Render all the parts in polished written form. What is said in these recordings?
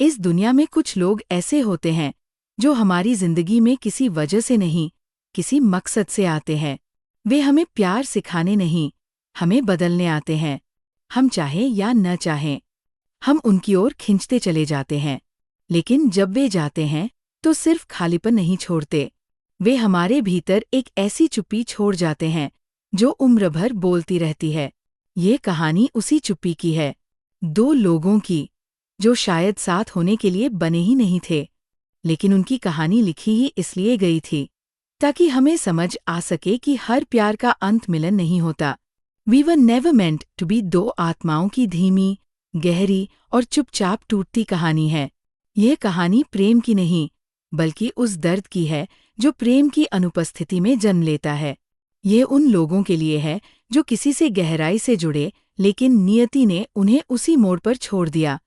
इस दुनिया में कुछ लोग ऐसे होते हैं जो हमारी जिंदगी में किसी वजह से नहीं, किसी मकसद से आते हैं। वे हमें प्यार सिखाने नहीं, हमें बदलने आते हैं। हम चाहें या न चाहें, हम उनकी ओर खिंचते चले जाते हैं। लेकिन जब वे जाते हैं तो सिर्फ खालीपन नहीं छोड़ते, वे हमारे भीतर एक ऐसी चुप्पी छोड़ जाते हैं जो उम्र भर बोलती रहती है। ये कहानी उसी चुप्पी की है, दो लोगों की जो शायद साथ होने के लिए बने ही नहीं थे, लेकिन उनकी कहानी लिखी ही इसलिए गई थी ताकि हमें समझ आ सके कि हर प्यार का अंत मिलन नहीं होता। We were never meant to be दो आत्माओं की धीमी, गहरी और चुपचाप टूटती कहानी है। यह कहानी प्रेम की नहीं, बल्कि उस दर्द की है जो प्रेम की अनुपस्थिति में जन्म लेता है। ये उन लोगों के लिए है जो किसी से गहराई से जुड़े, लेकिन नियति ने उन्हें उसी मोड़ पर छोड़ दिया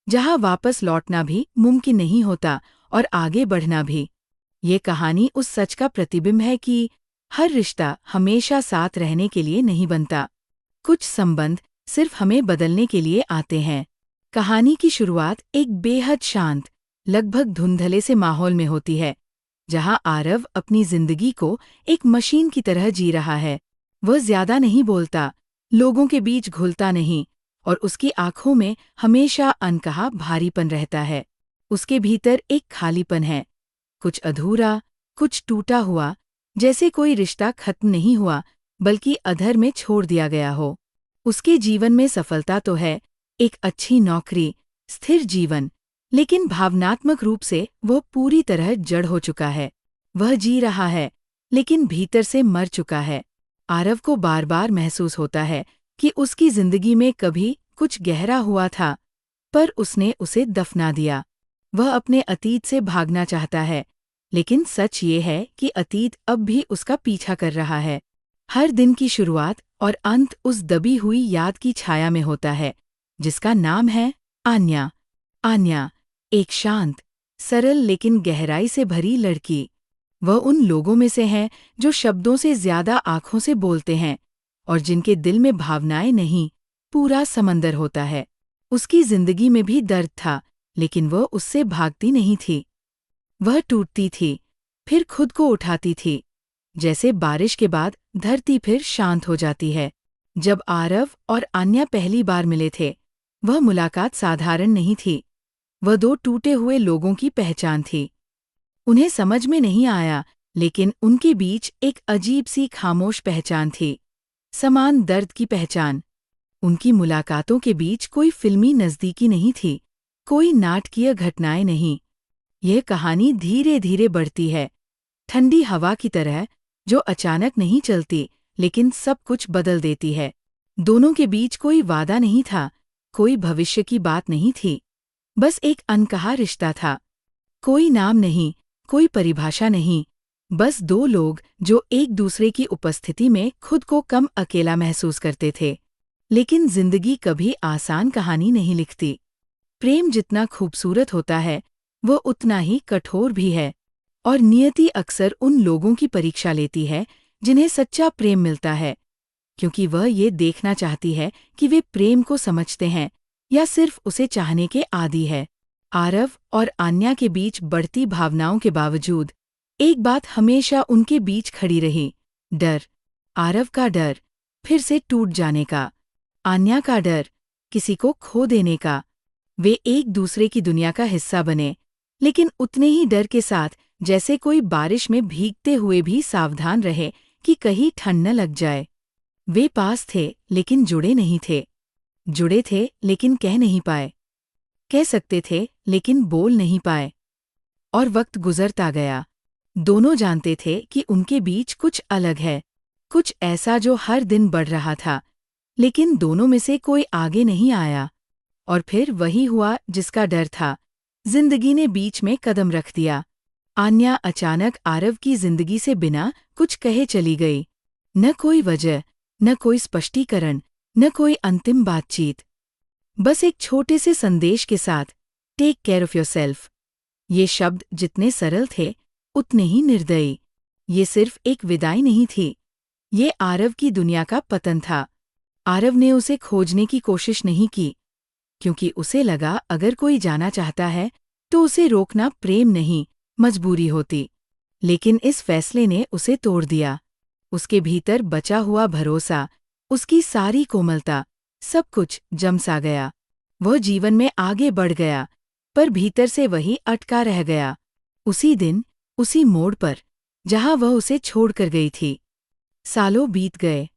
जहां वापस लौटना भी मुमकिन नहीं होता और आगे बढ़ना भी। ये कहानी उस सच का प्रतिबिंब है कि हर रिश्ता हमेशा साथ रहने के लिए नहीं बनता। कुछ संबंध सिर्फ हमें बदलने के लिए आते हैं। कहानी की शुरुआत एक बेहद शांत, लगभग धुंधले से माहौल में होती है, जहां आरव अपनी जिंदगी को एक मशीन की तरह जी रहा है। वह ज्यादा नहीं बोलता, लोगों के बीच घुलता नहीं, और उसकी आंखों में हमेशा अनकहा भारीपन रहता है। उसके भीतर एक खालीपन है, कुछ अधूरा, कुछ टूटा हुआ, जैसे कोई रिश्ता खत्म नहीं हुआ बल्कि अधर में छोड़ दिया गया हो। उसके जीवन में सफलता तो है, एक अच्छी नौकरी, स्थिर जीवन, लेकिन भावनात्मक रूप से वह पूरी तरह जड़ हो चुका है। वह जी रहा है, लेकिन भीतर से मर चुका है। आरव को बार बार महसूस होता है कि उसकी जिंदगी में कभी कुछ गहरा हुआ था, पर उसने उसे दफना दिया। वह अपने अतीत से भागना चाहता है, लेकिन सच ये है कि अतीत अब भी उसका पीछा कर रहा है। हर दिन की शुरुआत और अंत उस दबी हुई याद की छाया में होता है, जिसका नाम है आन्या। आन्या, एक शांत, सरल लेकिन गहराई से भरी लड़की। वह उन लोगों में से है जो शब्दों से ज्यादा आंखों से बोलते हैं और जिनके दिल में भावनाएं नहीं, पूरा समंदर होता है। उसकी जिंदगी में भी दर्द था, लेकिन वह उससे भागती नहीं थी। वह टूटती थी, फिर खुद को उठाती थी, जैसे बारिश के बाद धरती फिर शांत हो जाती है। जब आरव और आन्या पहली बार मिले थे, वह मुलाकात साधारण नहीं थी। वह दो टूटे हुए लोगों की पहचान थी। उन्हें समझ में नहीं आया, लेकिन उनके बीच एक अजीब सी खामोश पहचान थी, समान दर्द की पहचान। उनकी मुलाकातों के बीच कोई फिल्मी नज़दीकी नहीं थी, कोई नाटकीय घटनाएं नहीं। यह कहानी धीरे धीरे बढ़ती है, ठंडी हवा की तरह जो अचानक नहीं चलती, लेकिन सब कुछ बदल देती है। दोनों के बीच कोई वादा नहीं था, कोई भविष्य की बात नहीं थी, बस एक अनकहा रिश्ता था। कोई नाम नहीं, कोई परिभाषा नहीं, बस दो लोग जो एक दूसरे की उपस्थिति में खुद को कम अकेला महसूस करते थे। लेकिन जिंदगी कभी आसान कहानी नहीं लिखती। प्रेम जितना खूबसूरत होता है, वह उतना ही कठोर भी है, और नियति अक्सर उन लोगों की परीक्षा लेती है जिन्हें सच्चा प्रेम मिलता है, क्योंकि वह ये देखना चाहती है कि वे प्रेम को समझते हैं या सिर्फ उसे चाहने के आदी है। आरव और आन्या के बीच बढ़ती भावनाओं के बावजूद एक बात हमेशा उनके बीच खड़ी रही, डर। आरव का डर फिर से टूट जाने का, आन्या का डर किसी को खो देने का। वे एक दूसरे की दुनिया का हिस्सा बने, लेकिन उतने ही डर के साथ जैसे कोई बारिश में भीगते हुए भी सावधान रहे कि कहीं ठंड न लग जाए। वे पास थे लेकिन जुड़े नहीं थे, जुड़े थे लेकिन कह नहीं पाए, कह सकते थे लेकिन बोल नहीं पाए। और वक्त गुजरता गया, दोनों जानते थे कि उनके बीच कुछ अलग है, कुछ ऐसा जो हर दिन बढ़ रहा था, लेकिन दोनों में से कोई आगे नहीं आया। और फिर वही हुआ जिसका डर था, जिंदगी ने बीच में कदम रख दिया। आन्या अचानक आरव की जिंदगी से बिना कुछ कहे चली गई, न कोई वजह, न कोई स्पष्टीकरण, न कोई अंतिम बातचीत, बस एक छोटे से संदेश के साथ, टेक केयर ऑफ योरसेल्फ। ये शब्द जितने सरल थे, उतने ही निर्दयी। ये सिर्फ एक विदाई नहीं थी, ये आरव की दुनिया का पतन था। आरव ने उसे खोजने की कोशिश नहीं की, क्योंकि उसे लगा अगर कोई जाना चाहता है तो उसे रोकना प्रेम नहीं, मजबूरी होती। लेकिन इस फैसले ने उसे तोड़ दिया। उसके भीतर बचा हुआ भरोसा, उसकी सारी कोमलता, सब कुछ जम सा गया। वह जीवन में आगे बढ़ गया, पर भीतर से वही अटका रह गया, उसी दिन, उसी मोड़ पर, जहां वह उसे छोड़कर गई थी। सालों बीत गए,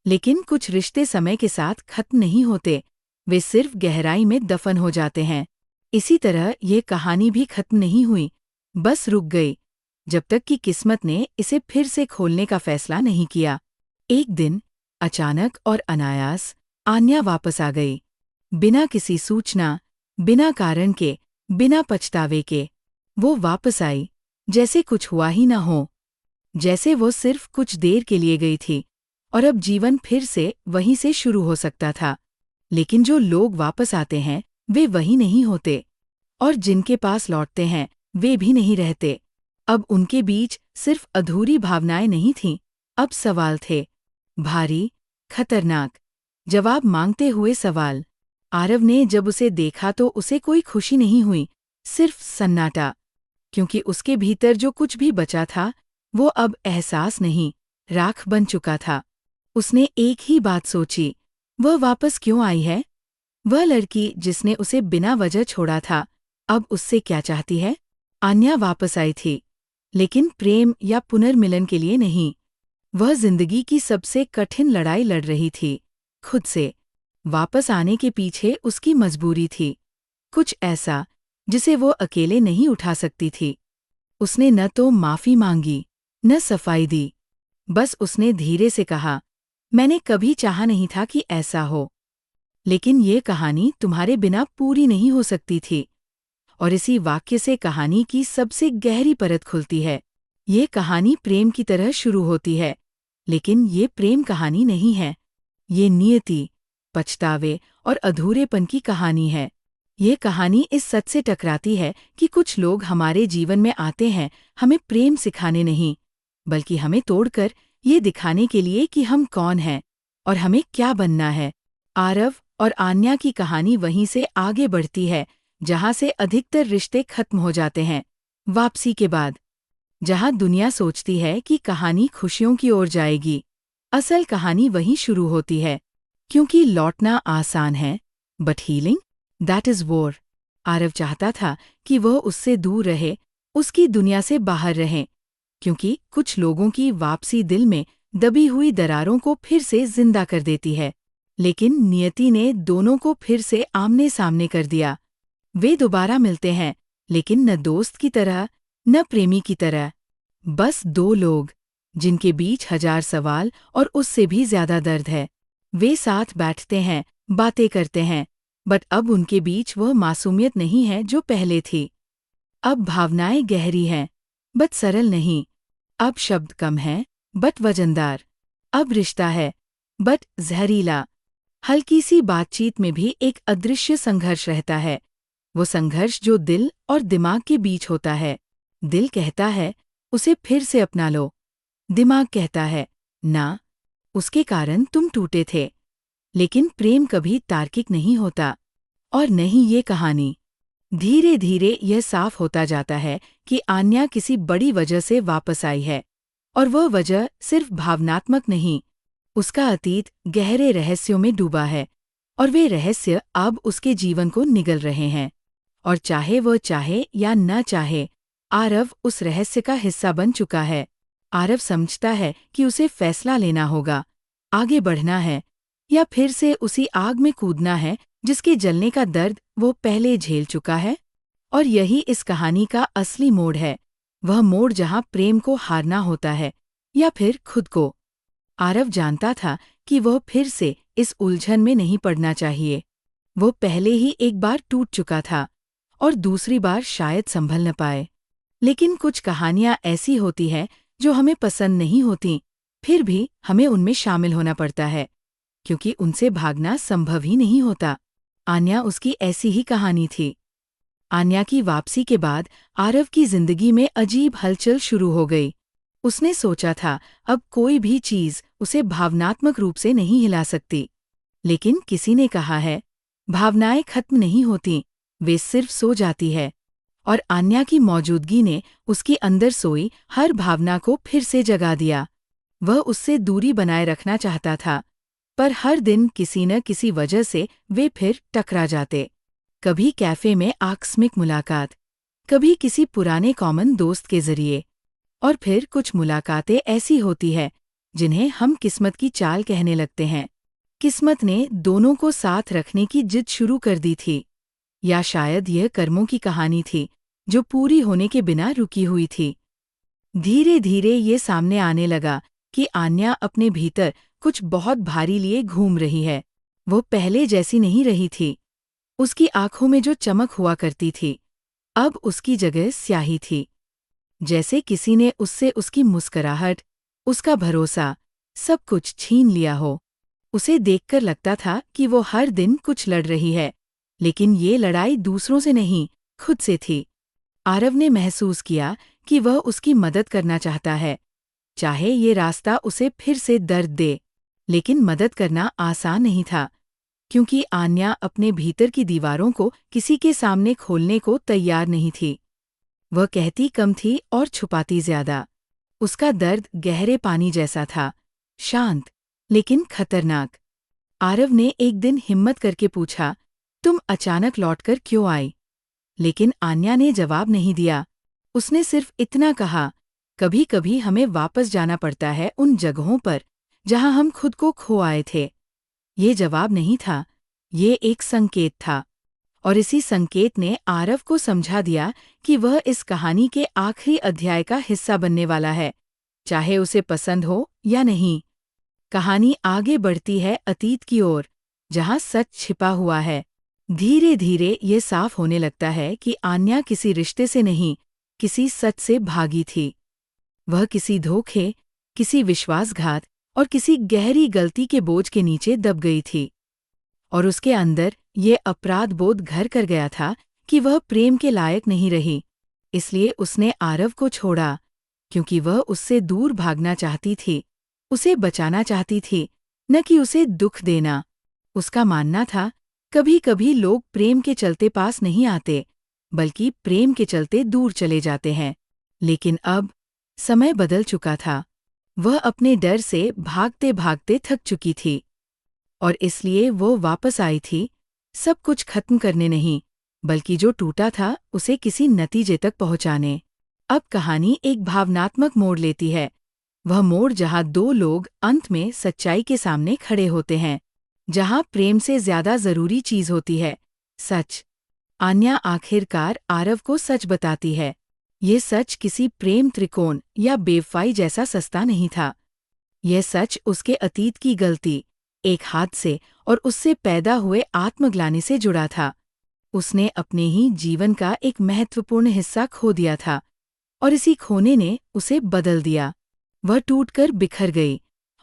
लेकिन कुछ रिश्ते समय के साथ खत्म नहीं होते, वे सिर्फ गहराई में दफन हो जाते हैं। इसी तरह ये कहानी भी खत्म नहीं हुई, बस रुक गई, जब तक कि किस्मत ने इसे फिर से खोलने का फैसला नहीं किया। एक दिन, अचानक और अनायास, आन्या वापस आ गई। बिना किसी सूचना, बिना कारण के, बिना पछतावे के। वो वापस आई, जैसे कुछ हुआ ही न हो, जैसे वो सिर्फ कुछ देर के लिए गई थी, और अब जीवन फिर से वहीं से शुरू हो सकता था। लेकिन जो लोग वापस आते हैं, वे वही नहीं होते, और जिनके पास लौटते हैं, वे भी नहीं रहते। अब उनके बीच सिर्फ अधूरी भावनाएं नहीं थीं, अब सवाल थे, भारी, खतरनाक, जवाब मांगते हुए सवाल। आरव ने जब उसे देखा तो उसे कोई खुशी नहीं हुई, सिर्फ सन्नाटा, क्योंकि उसके भीतर जो कुछ भी बचा था, वो अब एहसास नहीं, राख बन चुका था। उसने एक ही बात सोची, वह वापस क्यों आई है? वह लड़की जिसने उसे बिना वजह छोड़ा था, अब उससे क्या चाहती है? आन्या वापस आई थी, लेकिन प्रेम या पुनर्मिलन के लिए नहीं। वह जिंदगी की सबसे कठिन लड़ाई लड़ रही थी, खुद से। वापस आने के पीछे उसकी मजबूरी थी, कुछ ऐसा जिसे वो अकेले नहीं उठा सकती थी। उसने न तो माफी मांगी, न सफाई दी, बस उसने धीरे से कहा, मैंने कभी चाहा नहीं था कि ऐसा हो, लेकिन ये कहानी तुम्हारे बिना पूरी नहीं हो सकती थी। और इसी वाक्य से कहानी की सबसे गहरी परत खुलती है। ये कहानी प्रेम की तरह शुरू होती है, लेकिन ये प्रेम कहानी नहीं है। ये नियति, पछतावे और अधूरेपन की कहानी है। ये कहानी इस सच से टकराती है कि कुछ लोग हमारे जीवन में आते हैं हमें प्रेम सिखाने नहीं, बल्कि हमें तोड़कर ये दिखाने के लिए कि हम कौन हैं और हमें क्या बनना है। आरव और आन्या की कहानी वहीं से आगे बढ़ती है, जहां से अधिकतर रिश्ते खत्म हो जाते हैं, वापसी के बाद। जहां दुनिया सोचती है कि कहानी खुशियों की ओर जाएगी, असल कहानी वहीं शुरू होती है। क्योंकि लौटना आसान है, but healing, that is war. Aarav चाहता था कि वह उससे दूर रहे, उसकी दुनिया से बाहर रहे, क्योंकि कुछ लोगों की वापसी दिल में दबी हुई दरारों को फिर से जिंदा कर देती है। लेकिन नियति ने दोनों को फिर से आमने सामने कर दिया। वे दोबारा मिलते हैं, लेकिन न दोस्त की तरह, न प्रेमी की तरह। बस दो लोग, जिनके बीच हजार सवाल और उससे भी ज्यादा दर्द है। वे साथ बैठते हैं, बातें करते हैं, बट अब उनके बीच वह मासूमियत नहीं है जो पहले थी। अब भावनाएं गहरी हैं, बट सरल नहीं। अब शब्द कम हैं, बट वजनदार। अब रिश्ता है, बट जहरीला। हल्की सी बातचीत में भी एक अदृश्य संघर्ष रहता है, वो संघर्ष जो दिल और दिमाग के बीच होता है। दिल कहता है, उसे फिर से अपना लो। दिमाग कहता है, ना, उसके कारण तुम टूटे थे। लेकिन प्रेम कभी तार्किक नहीं होता, और नहीं ये कहानी। धीरे धीरे यह साफ होता जाता है कि आन्या किसी बड़ी वजह से वापस आई है, और वह वजह सिर्फ भावनात्मक नहीं, उसका अतीत गहरे रहस्यों में डूबा है, और वे रहस्य अब उसके जीवन को निगल रहे हैं। और चाहे वह चाहे या न चाहे, आरव उस रहस्य का हिस्सा बन चुका है। आरव समझता है कि उसे फैसला लेना होगा, आगे बढ़ना है, या फिर से उसी आग में कूदना है जिसके जलने का दर्द वो पहले झेल चुका है। और यही इस कहानी का असली मोड़ है, वह मोड़ जहां प्रेम को हारना होता है, या फिर खुद को। आरव जानता था कि वह फिर से इस उलझन में नहीं पड़ना चाहिए। वो पहले ही एक बार टूट चुका था, और दूसरी बार शायद संभल न पाए। लेकिन कुछ कहानियां ऐसी होती हैं जो हमें पसंद नहीं होती, फिर भी हमें उनमें शामिल होना पड़ता है, क्योंकि उनसे भागना संभव ही नहीं होता। आन्या उसकी ऐसी ही कहानी थी। आन्या की वापसी के बाद आरव की जिंदगी में अजीब हलचल शुरू हो गई। उसने सोचा था अब कोई भी चीज उसे भावनात्मक रूप से नहीं हिला सकती। लेकिन किसी ने कहा है, भावनाएं खत्म नहीं होती, वे सिर्फ सो जाती है। और आन्या की मौजूदगी ने उसकी अंदर सोई हर भावना को फिर से जगा दिया। वह उससे दूरी बनाए रखना चाहता था, पर हर दिन किसी न किसी वजह से वे फिर टकरा जाते। कभी कैफे में आकस्मिक मुलाकात, कभी किसी पुराने कॉमन दोस्त के जरिए, और फिर कुछ मुलाकातें ऐसी होती है जिन्हें हम किस्मत की चाल कहने लगते हैं। किस्मत ने दोनों को साथ रखने की जिद शुरू कर दी थी, या शायद यह कर्मों की कहानी थी जो पूरी होने के बिना रुकी हुई थी। धीरे धीरे ये सामने आने लगा कि आन्या अपने भीतर कुछ बहुत भारी लिए घूम रही है। वो पहले जैसी नहीं रही थी। उसकी आंखों में जो चमक हुआ करती थी, अब उसकी जगह स्याही थी। जैसे किसी ने उससे उसकी मुस्कुराहट, उसका भरोसा, सब कुछ छीन लिया हो। उसे देखकर लगता था कि वो हर दिन कुछ लड़ रही है, लेकिन ये लड़ाई दूसरों से नहीं, खुद से थी। आरव ने महसूस किया कि वह उसकी मदद करना चाहता है, चाहे ये रास्ता उसे फिर से दर्द दे। लेकिन मदद करना आसान नहीं था, क्योंकि आन्या अपने भीतर की दीवारों को किसी के सामने खोलने को तैयार नहीं थी। वह कहती कम थी और छुपाती ज्यादा। उसका दर्द गहरे पानी जैसा था, शांत लेकिन खतरनाक। आरव ने एक दिन हिम्मत करके पूछा, तुम अचानक लौटकर क्यों आई? लेकिन आन्या ने जवाब नहीं दिया। उसने सिर्फ इतना कहा, कभी कभी हमें वापस जाना पड़ता है उन जगहों पर जहां हम खुद को खो आए थे। ये जवाब नहीं था, ये एक संकेत था। और इसी संकेत ने आरव को समझा दिया कि वह इस कहानी के आखिरी अध्याय का हिस्सा बनने वाला है, चाहे उसे पसंद हो या नहीं। कहानी आगे बढ़ती है अतीत की ओर, जहां सच छिपा हुआ है। धीरे धीरे ये साफ होने लगता है कि आन्या किसी रिश्ते से नहीं, किसी सच से भागी थी। वह किसी धोखे, किसी विश्वासघात और किसी गहरी गलती के बोझ के नीचे दब गई थी। और उसके अंदर ये अपराध बोध घर कर गया था कि वह प्रेम के लायक नहीं रही। इसलिए उसने आरव को छोड़ा, क्योंकि वह उससे दूर भागना चाहती थी, उसे बचाना चाहती थी, न कि उसे दुख देना। उसका मानना था, कभी कभी लोग प्रेम के चलते पास नहीं आते, बल्कि प्रेम के चलते दूर चले जाते हैं। लेकिन अब समय बदल चुका था। वह अपने डर से भागते भागते थक चुकी थी, और इसलिए वो वापस आई थी, सब कुछ खत्म करने नहीं, बल्कि जो टूटा था उसे किसी नतीजे तक पहुंचाने। अब कहानी एक भावनात्मक मोड़ लेती है, वह मोड़ जहां दो लोग अंत में सच्चाई के सामने खड़े होते हैं, जहां प्रेम से ज्यादा जरूरी चीज होती है, सच। आन्या आखिरकार आरव को सच बताती है। ये सच किसी प्रेम त्रिकोण या बेवफाई जैसा सस्ता नहीं था। यह सच उसके अतीत की गलती, एक हादसे और उससे पैदा हुए आत्मग्लानि से जुड़ा था। उसने अपने ही जीवन का एक महत्वपूर्ण हिस्सा खो दिया था, और इसी खोने ने उसे बदल दिया। वह टूटकर बिखर गई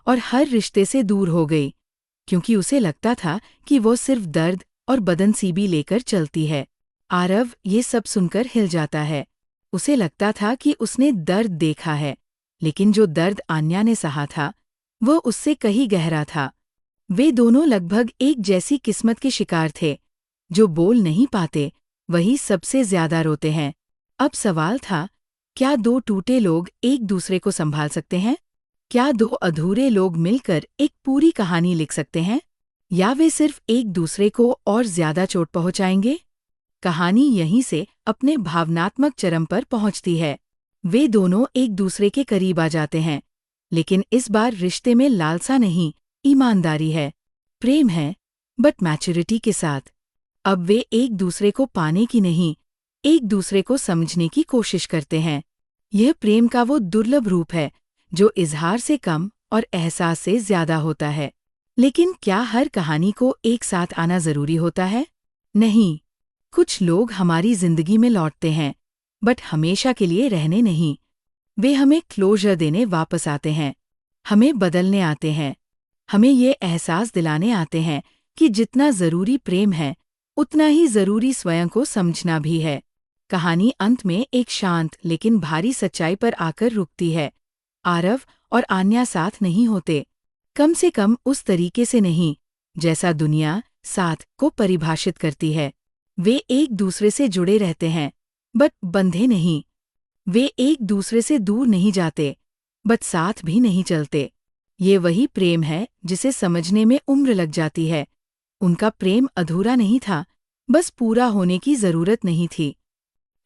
और हर रिश्ते से दूर हो गई, क्योंकि उसे लगता था कि वो सिर्फ दर्द और बदनसीबी लेकर चलती है। आरव ये सब सुनकर हिल जाता है। उसे लगता था कि उसने दर्द देखा है, लेकिन जो दर्द आन्या ने सहा था, वो उससे कहीं गहरा था। वे दोनों लगभग एक जैसी किस्मत के शिकार थे। जो बोल नहीं पाते, वही सबसे ज्यादा रोते हैं। अब सवाल था, क्या दो टूटे लोग एक दूसरे को संभाल सकते हैं? क्या दो अधूरे लोग मिलकर एक पूरी कहानी लिख सकते हैं? या वे सिर्फ एक दूसरे को और ज्यादा चोट पहुंचाएंगे? कहानी यहीं से अपने भावनात्मक चरम पर पहुंचती है। वे दोनों एक दूसरे के करीब आ जाते हैं, लेकिन इस बार रिश्ते में लालसा नहीं, ईमानदारी है। प्रेम है, बट मैच्योरिटी के साथ। अब वे एक दूसरे को पाने की नहीं, एक दूसरे को समझने की कोशिश करते हैं। यह प्रेम का वो दुर्लभ रूप है जो इजहार से कम और एहसास से ज्यादा होता है। लेकिन क्या हर कहानी को एक साथ आना जरूरी होता है? नहीं। कुछ लोग हमारी जिंदगी में लौटते हैं, बट हमेशा के लिए रहने नहीं। वे हमें क्लोजर देने वापस आते हैं, हमें बदलने आते हैं, हमें ये एहसास दिलाने आते हैं कि जितना जरूरी प्रेम है, उतना ही जरूरी स्वयं को समझना भी है। कहानी अंत में एक शांत लेकिन भारी सच्चाई पर आकर रुकती है। आरव और आन्या साथ नहीं होते, कम से कम उस तरीके से नहीं, जैसा दुनिया साथ को परिभाषित करती है। वे एक दूसरे से जुड़े रहते हैं, बट बंधे नहीं। वे एक दूसरे से दूर नहीं जाते, बट साथ भी नहीं चलते। ये वही प्रेम है जिसे समझने में उम्र लग जाती है। उनका प्रेम अधूरा नहीं था, बस पूरा होने की जरूरत नहीं थी।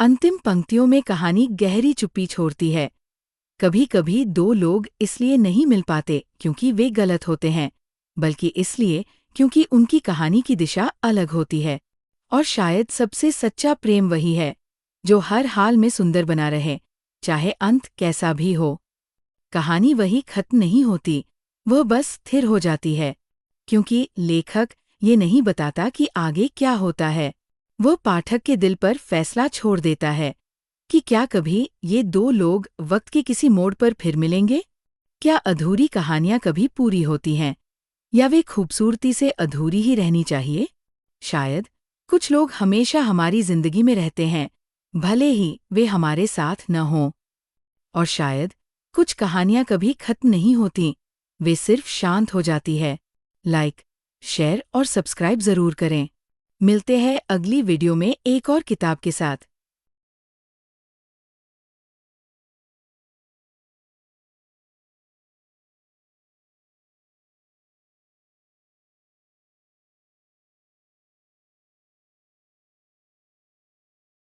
अंतिम पंक्तियों में कहानी गहरी चुप्पी छोड़ती है। कभी कभी दो लोग इसलिए नहीं मिल पाते क्योंकि वे गलत होते हैं, बल्कि इसलिए क्योंकि उनकी कहानी की दिशा अलग होती है। और शायद सबसे सच्चा प्रेम वही है जो हर हाल में सुंदर बना रहे, चाहे अंत कैसा भी हो। कहानी वही खत्म नहीं होती, वह बस स्थिर हो जाती है, क्योंकि लेखक ये नहीं बताता कि आगे क्या होता है। वह पाठक के दिल पर फैसला छोड़ देता है कि क्या कभी ये दो लोग वक्त के किसी मोड़ पर फिर मिलेंगे? क्या अधूरी कहानियां कभी पूरी होती हैं, या वे खूबसूरती से अधूरी ही रहनी चाहिए? शायद कुछ लोग हमेशा हमारी जिंदगी में रहते हैं, भले ही वे हमारे साथ न हों। और शायद कुछ कहानियां कभी खत्म नहीं होती, वे सिर्फ शांत हो जाती है। लाइक, शेयर और सब्सक्राइब जरूर करें। मिलते हैं अगली वीडियो में एक और किताब के साथ।